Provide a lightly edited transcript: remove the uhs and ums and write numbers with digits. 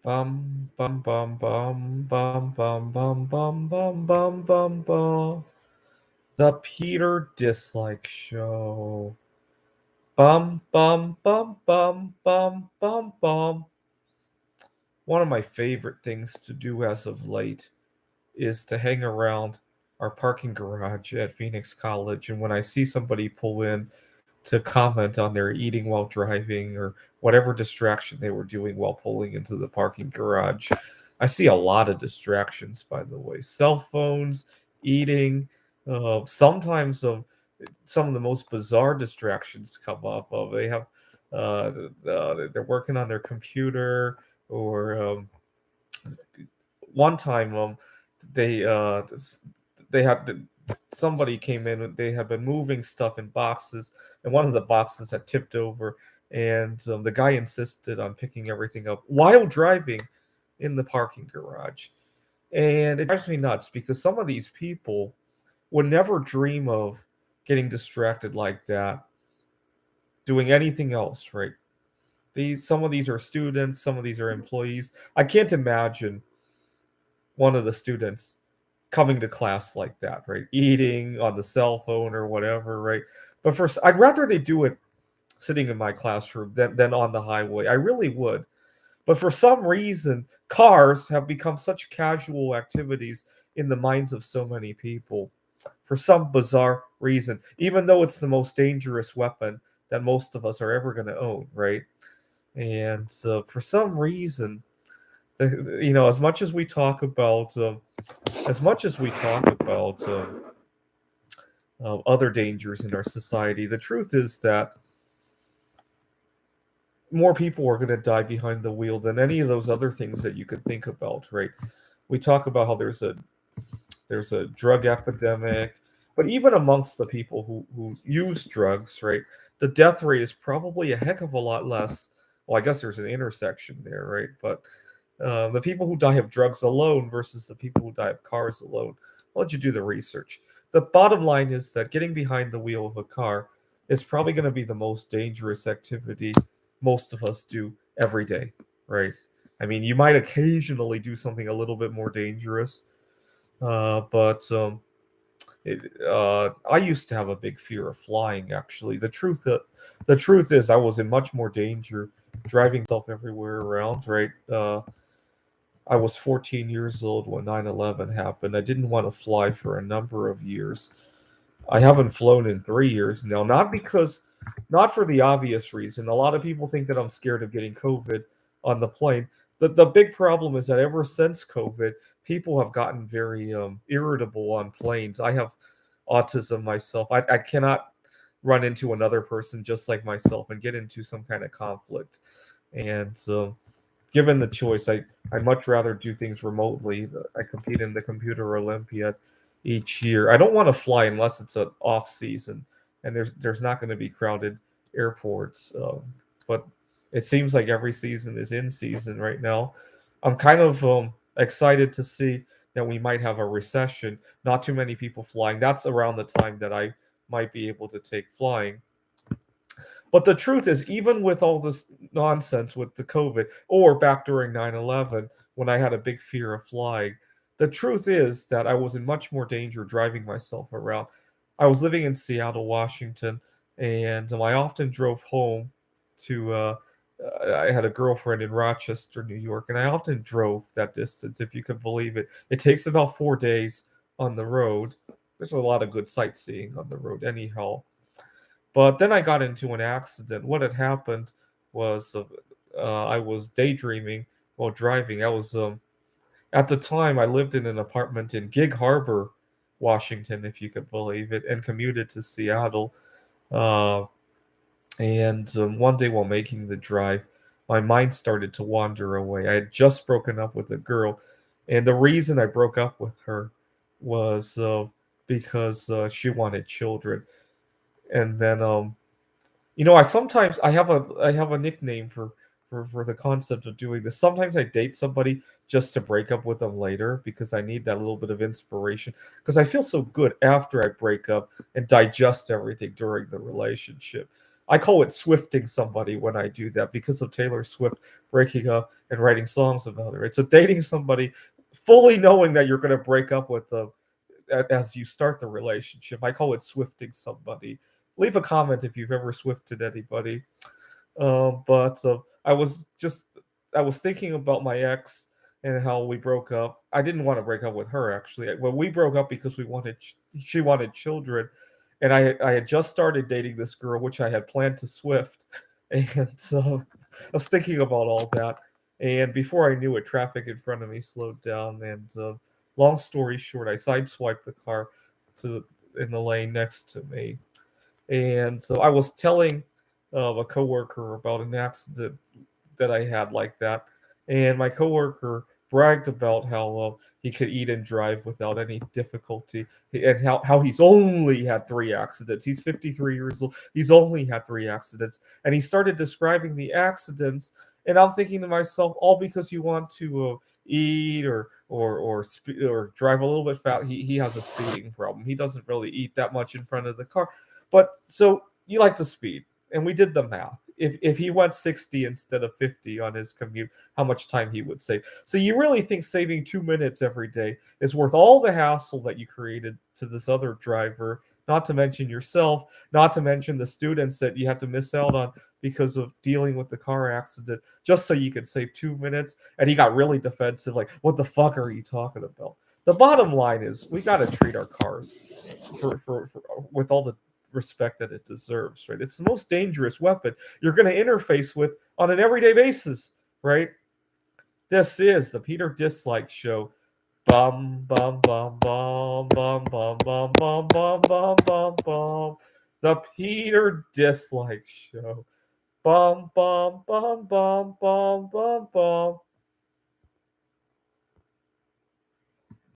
Bum bum bum bum bum bum bum bum bum bum bum bum. The Peter Dislike Show. Bum bum bum bum bum bum bum. One of my favorite things to do as of late is to hang around our parking garage at Phoenix College, and when I see somebody pull in to comment on their eating while driving or whatever distraction they were doing while pulling into the parking garage. I see a lot of distractions, by the way. Cell phones, eating, sometimes some of the most bizarre distractions come up. They have they're working on their computer, or one time they uh, they had somebody came in and they had been moving stuff in boxes, and one of the boxes had tipped over, and the guy insisted on picking everything up while driving in the parking garage. And it drives me nuts because some of these people would never dream of getting distracted like that doing anything else, right? These Some of these are students, some of these are employees. I can't imagine one of the students coming to class like that, right? Eating on the cell phone or whatever, right? But first, I'd rather they do it sitting in my classroom than on the highway. I really would. But for some reason, cars have become such casual activities in the minds of so many people. For some bizarre reason, even though it's the most dangerous weapon that most of us are ever going to own, right? And so for some reason, as much as we talk about other dangers in our society, the truth is that more people are going to die behind the wheel than any of those other things that you could think about, right? We talk about how there's a drug epidemic, but even amongst the people who use drugs, right, the death rate is probably a heck of a lot less. Well, I guess there's an intersection there, right? But the people who die of drugs alone versus the people who die of cars alone. I'll let you do the research. The bottom line is that getting behind the wheel of a car is probably going to be the most dangerous activity most of us do every day, right? I mean, you might occasionally do something a little bit more dangerous, but I used to have a big fear of flying. Actually, the truth is, I was in much more danger driving myself everywhere around. Right, I was 14 years old when 9/11 happened. I didn't want to fly for a number of years. I haven't flown in 3 years now, not for the obvious reason. A lot of people think that I'm scared of getting COVID on the plane. The big problem is that ever since COVID, people have gotten very irritable on planes. I have autism myself. I cannot run into another person just like myself and get into some kind of conflict. And so, given the choice, I'd much rather do things remotely. I compete in the Computer Olympiad each year. I don't want to fly unless it's an off season and there's not going to be crowded airports. But it seems like every season is in season right now. I'm kind of excited to see that we might have a recession. Not too many people flying. That's around the time that I might be able to take flying. But the truth is, even with all this nonsense with the COVID, or back during 9/11, when I had a big fear of flying, the truth is that I was in much more danger driving myself around. I was living in Seattle, Washington, and I often drove home to. I had a girlfriend in Rochester, New York, and I often drove that distance, if you can believe it. It takes about 4 days on the road. There's a lot of good sightseeing on the road, anyhow. But then I got into an accident. What had happened was I was daydreaming while driving. At the time I lived in an apartment in Gig Harbor, Washington, if you could believe it, and commuted to Seattle. Uh, and One day while making the drive, my mind started to wander away. I had just broken up with a girl, and the reason I broke up with her was because she wanted children. And then I have a nickname for the concept of doing this. Sometimes I date somebody just to break up with them later because I need that little bit of inspiration because I feel so good after I break up and digest everything during the relationship. I call it swifting somebody when I do that because of Taylor Swift breaking up and writing songs about her. It's a dating somebody fully knowing that you're going to break up with them as you start the relationship. I call it swifting somebody. Leave a comment if you've ever swifted anybody. But I was thinking about my ex and how we broke up. I didn't want to break up with her actually. Well, we broke up because she wanted children, and I had just started dating this girl, which I had planned to swift, and I was thinking about all that. And before I knew it, traffic in front of me slowed down, and long story short, I sideswiped the car to in the lane next to me, and so I was telling a coworker about an accident that I had like that, and my coworker bragged about how he could eat and drive without any difficulty, and how he's only had 3 accidents. He's 53 years old. He's only had 3 accidents, and he started describing the accidents, and I'm thinking to myself, all because you want to eat or drive a little bit fast. He has a speeding problem. He doesn't really eat that much in front of the car, but so you like to speed, and we did the math. If he went 60 instead of 50 on his commute, how much time he would save. So you really think saving 2 minutes every day is worth all the hassle that you created to this other driver, not to mention yourself, not to mention the students that you have to miss out on because of dealing with the car accident, just so you could save 2 minutes. And he got really defensive, like, what the fuck are you talking about? The bottom line is we got to treat our cars for with all the respect that it deserves, right? It's the most dangerous weapon you're going to interface with on an everyday basis, right? This is the Peter Dislike Show. Bum bum bum bum bum bum bum bum bum bum bum bum. The Peter Dislike Show. Bum bum bum bum bum bum bum.